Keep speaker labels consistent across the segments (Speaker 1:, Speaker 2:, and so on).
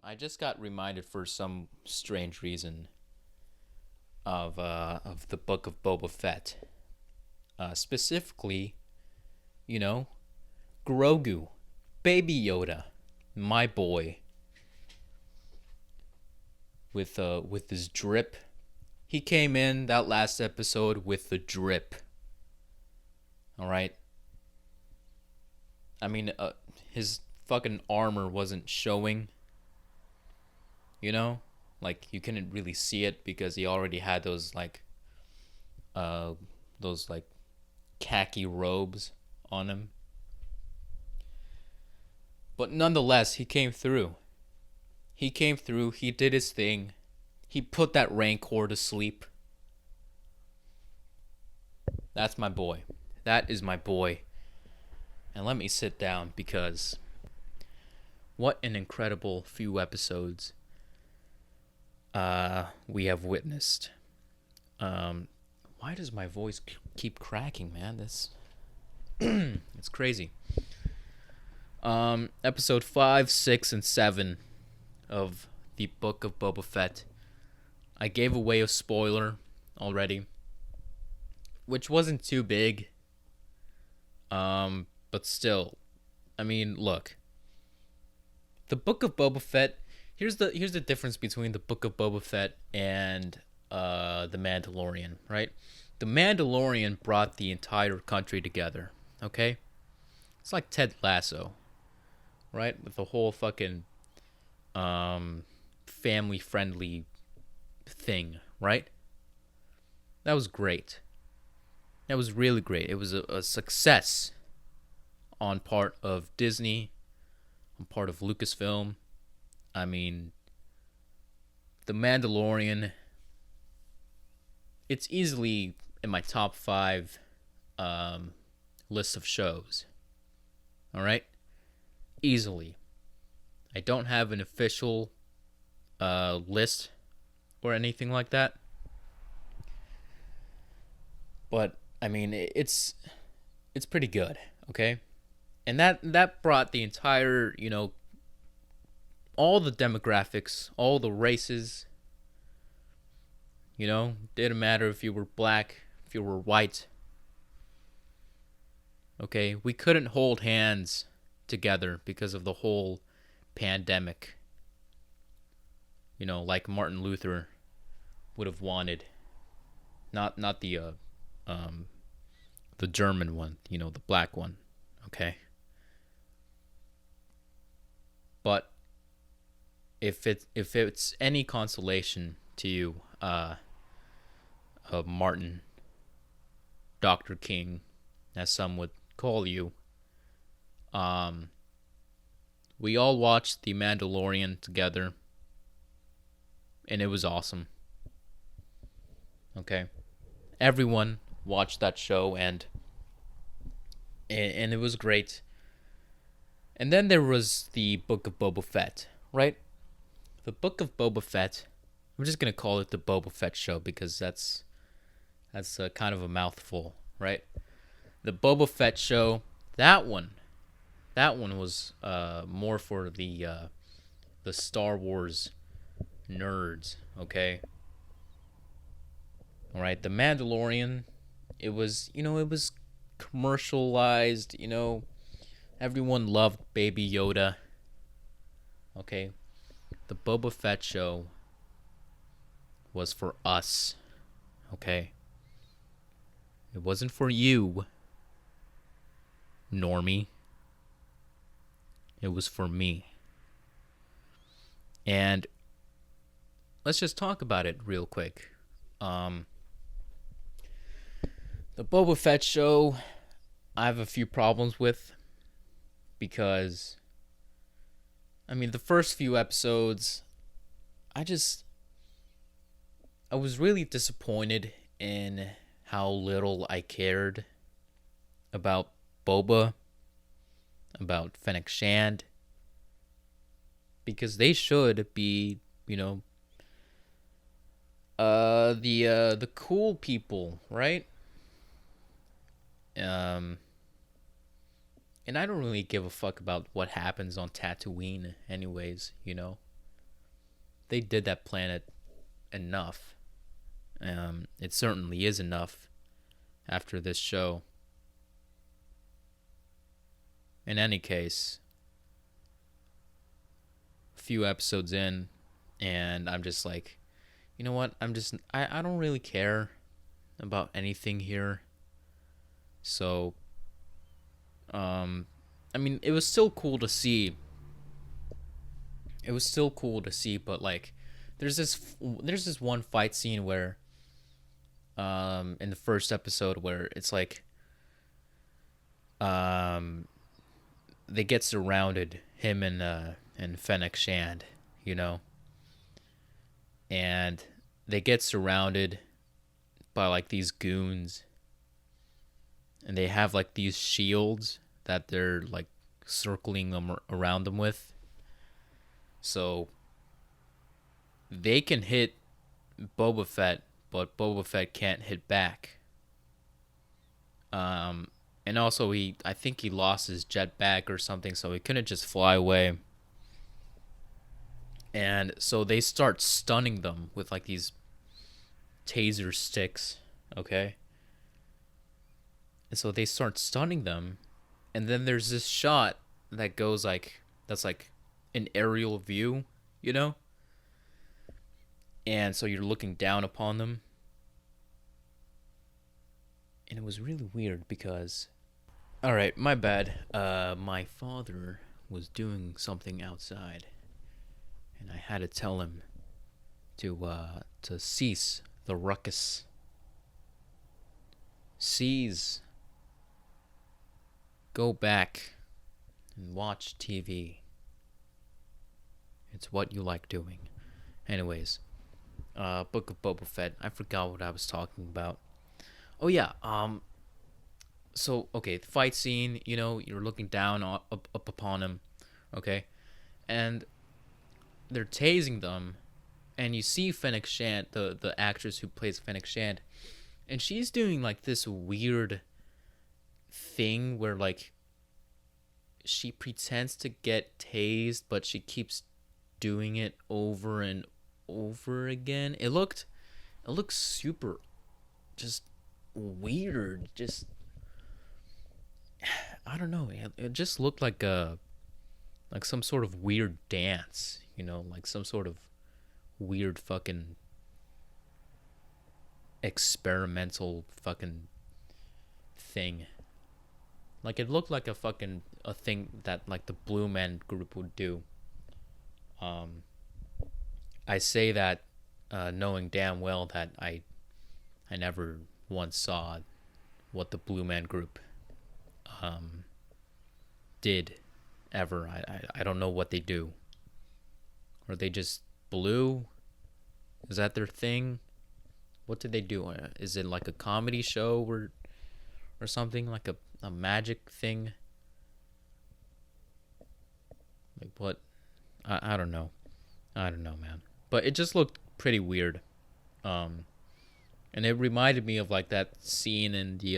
Speaker 1: I just got reminded for some strange reason of the book of Boba Fett. Specifically, you know, Grogu, Baby Yoda, my boy, with his drip. He came in that last episode with the drip. All right. I mean, his fucking armor wasn't showing. You know, like you couldn't really see it because he already had uh, those like khaki robes on him. But nonetheless, he came through. He came through. He did his thing. He put that rancor to sleep. That's my boy. That is my boy. And let me sit down because what an incredible few episodes we have witnessed. Why does my voice keep cracking, man? This it's crazy. Episode 5, 6, and 7 of the Book of Boba Fett. I gave away a spoiler already, which wasn't too big. But still, I mean, look. The Book of Boba Fett. Here's the difference between the Book of Boba Fett and the Mandalorian, right? The Mandalorian brought the entire country together. Okay, it's like Ted Lasso, right? With the whole fucking family friendly thing, right? That was great. That was really great. It was a success on part of Disney, on part of Lucasfilm. I mean, The Mandalorian, it's easily in my top 5 list of shows. All right? Easily. I don't have an official list or anything like that. But I mean, it's pretty good, okay? And that brought the entire, all the demographics, all the races. Didn't matter if you were black, if you were white. Okay, we couldn't hold hands together because of the whole pandemic. Like Martin Luther would have wanted. Not the German one, the black one. Okay. But if it's any consolation to you, Martin, Dr. King, as some would call you, we all watched The Mandalorian together, and it was awesome. Okay, everyone watched that show, and it was great. And then there was the Book of Boba Fett, right? The Book of Boba Fett. I'm just gonna call it the Boba Fett show because that's kind of a mouthful, right? The Boba Fett show. That one was more for the Star Wars nerds. Okay. All right. The Mandalorian. It was commercialized. Everyone loved Baby Yoda. Okay. The Boba Fett show was for us. Okay. It wasn't for you, normie. It was for me. And let's just talk about it real quick. The Boba Fett show, I have a few problems with because, I mean, the first few episodes, I was really disappointed in how little I cared about Boba, about Fennec Shand, because they should be, the cool people, right? And I don't really give a fuck about what happens on Tatooine, anyways. they did that planet enough. It certainly is enough after this show. In any case, a few episodes in, and I'm just like, you know what? I don't really care about anything here. So, I mean, it was still cool to see. It was still cool to see, but like, there's this one fight scene where, in the first episode where it's like, um, they get surrounded, him and Fennec Shand, you know, and they get surrounded by like these goons, and they have like these shields that they're like circling them around them with, so they can hit Boba Fett, but Boba Fett can't hit back. And also I think he lost his jetpack or something, so he couldn't just fly away. And so they start stunning them with like these taser sticks, okay? And so they start stunning them, and then there's this shot that goes like, that's like an aerial view, you know? And so you're looking down upon them. And it was really weird because, all right, my bad. My father was doing something outside, and I had to tell him to cease the ruckus. Cease. Go back and watch TV. It's what you like doing. Anyways, Book of Boba Fett. I forgot what I was talking about. Oh yeah. So okay, the fight scene. You know, you're looking down up upon him. Okay, and they're tasing them, and you see Fennec Shand, the actress who plays Fennec Shand, and she's doing like this weird thing where like she pretends to get tased, but she keeps doing it over and over again. It looked super just weird. Just, I don't know. It just looked like some sort of weird dance, you know, like some sort of weird fucking experimental fucking thing. Like it looked like a thing that like the Blue Man Group would do. I say that knowing damn well that I never once saw what the Blue Man Group did ever. I don't know what they do. Are they just blue? Is that their thing? What did they do? Is it like a comedy show or something, like a magic thing? Like what? I don't know. I don't know, man. But it just looked pretty weird. And it reminded me of like that scene in the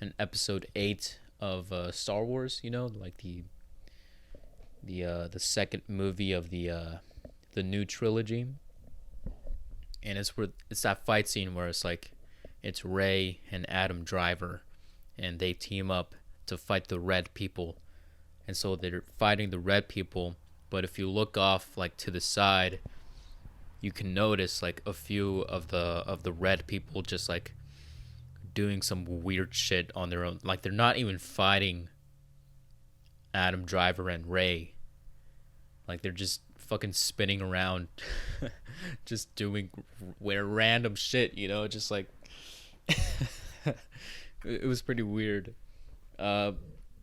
Speaker 1: in episode 8 of Star Wars, you know, like the second movie of the new trilogy. And it's that fight scene where it's like it's Rey and Adam Driver, and they team up to fight the red people. And so they're fighting the red people, but if you look off like to the side, you can notice like a few of the red people just like doing some weird shit on their own. Like they're not even fighting Adam Driver and Rey. Like they're just fucking spinning around, just doing random shit, you know, just like it was pretty weird.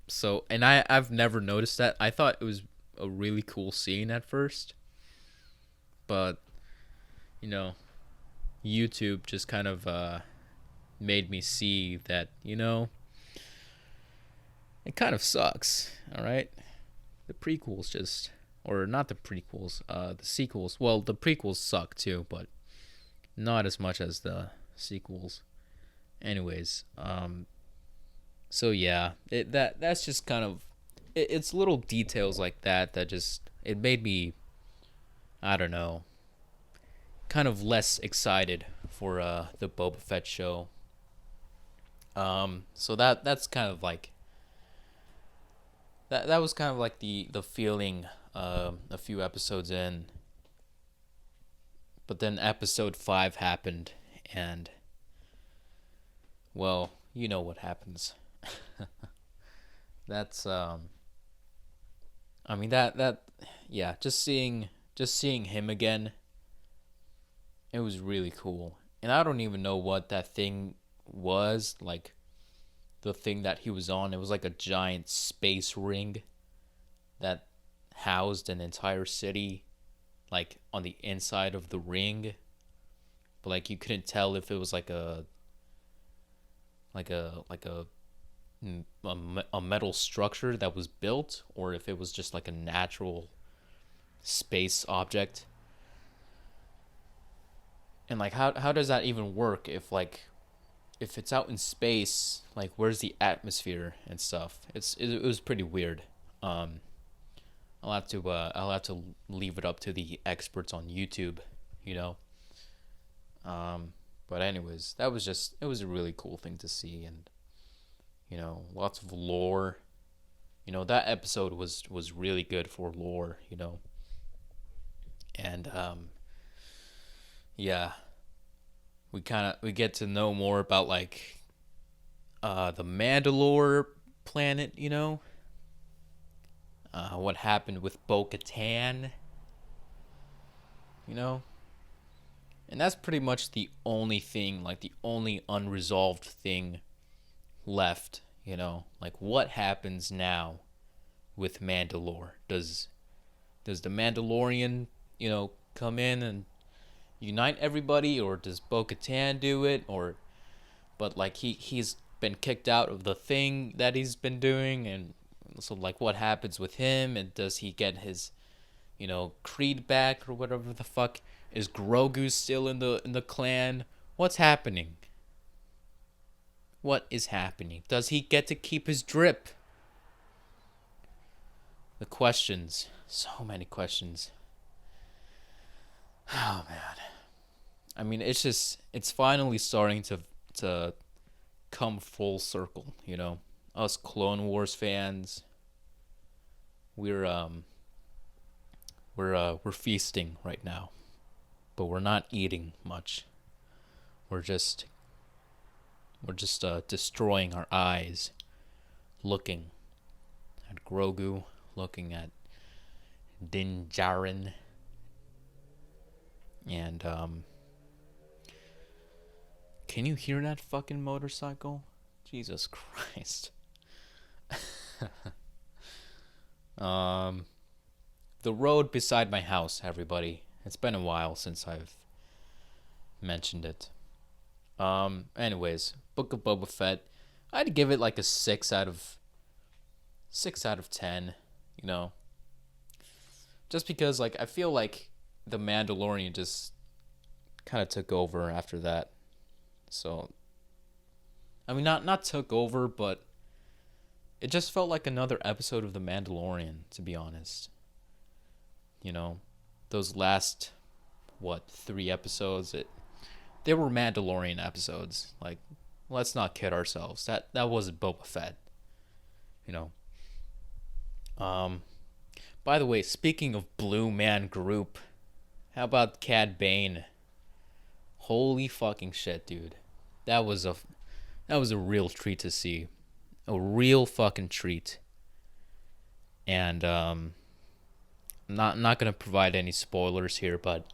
Speaker 1: So, and I've never noticed that. I thought it was a really cool scene at first, but you know, YouTube just kind of made me see that, you know, it kind of sucks. All right, the prequels just, or not the prequels, the sequels. Well, the prequels suck too, but not as much as the sequels. Anyways, so yeah, that's just kind of it's little details like that just it made me I don't know, kind of less excited for the Boba Fett show. So that's kind of like that was kind of like the feeling a few episodes in. But then episode 5 happened, and well, you know what happens. That's I mean that yeah, just seeing him again, it was really cool. And I don't even know what that thing was, like the thing that he was on. It was like a giant space ring that housed an entire city, like on the inside of the ring. But like you couldn't tell if it was like a metal structure that was built, or if it was just like a natural space object. And like how does that even work if it's out in space, like where's the atmosphere and stuff? It was pretty weird. Um I'll have to leave it up to the experts on YouTube, you know. But anyways, it was a really cool thing to see, and lots of lore. That episode was really good for lore, and yeah, we get to know more about like the Mandalore planet, what happened with Bo-Katan, you know, and that's pretty much the only thing, like the only unresolved thing left, like what happens now with Mandalore? Does the Mandalorian, come in and unite everybody, or does Bo-Katan do it, or but like he's been kicked out of the thing that he's been doing, and so like what happens with him, and does he get his Creed back or whatever the fuck? Is Grogu still in the clan? What's happening? What is happening? Does he get to keep his drip? The questions, so many questions. Oh man. I mean, it's finally starting to come full circle, Us Clone Wars fans, we're we're feasting right now, but we're not eating much. We're just destroying our eyes, looking at Grogu, looking at Din Djarin, and can you hear that fucking motorcycle? Jesus Christ. The road beside my house, everybody. It's been a while since I've mentioned it. Anyways, Book of Boba Fett. I'd give it like a 6 out of 10, Just because like I feel like The Mandalorian just kind of took over after that. So I mean not took over, but it just felt like another episode of The Mandalorian, to be honest. Those last 3 episodes, they were Mandalorian episodes. Like, let's not kid ourselves. That wasn't Boba Fett. By the way, speaking of Blue Man Group, how about Cad Bane? Holy fucking shit, dude. That was a real treat to see. A real fucking treat. And not gonna provide any spoilers here, but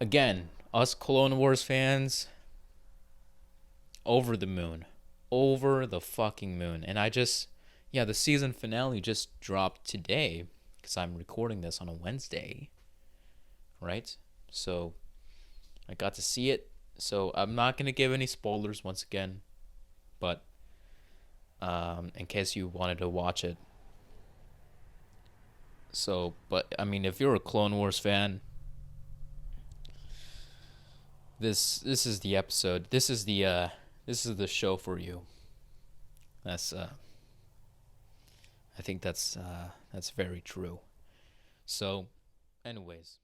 Speaker 1: again, us Clone Wars fans, over the moon. Over the fucking moon. And the season finale just dropped today, because I'm recording this on a Wednesday, right? So I got to see it. So I'm not going to give any spoilers once again, but in case you wanted to watch it. So, but I mean, if you're a Clone Wars fan, this is the episode. This is the show for you. I think that's very true. So, anyways.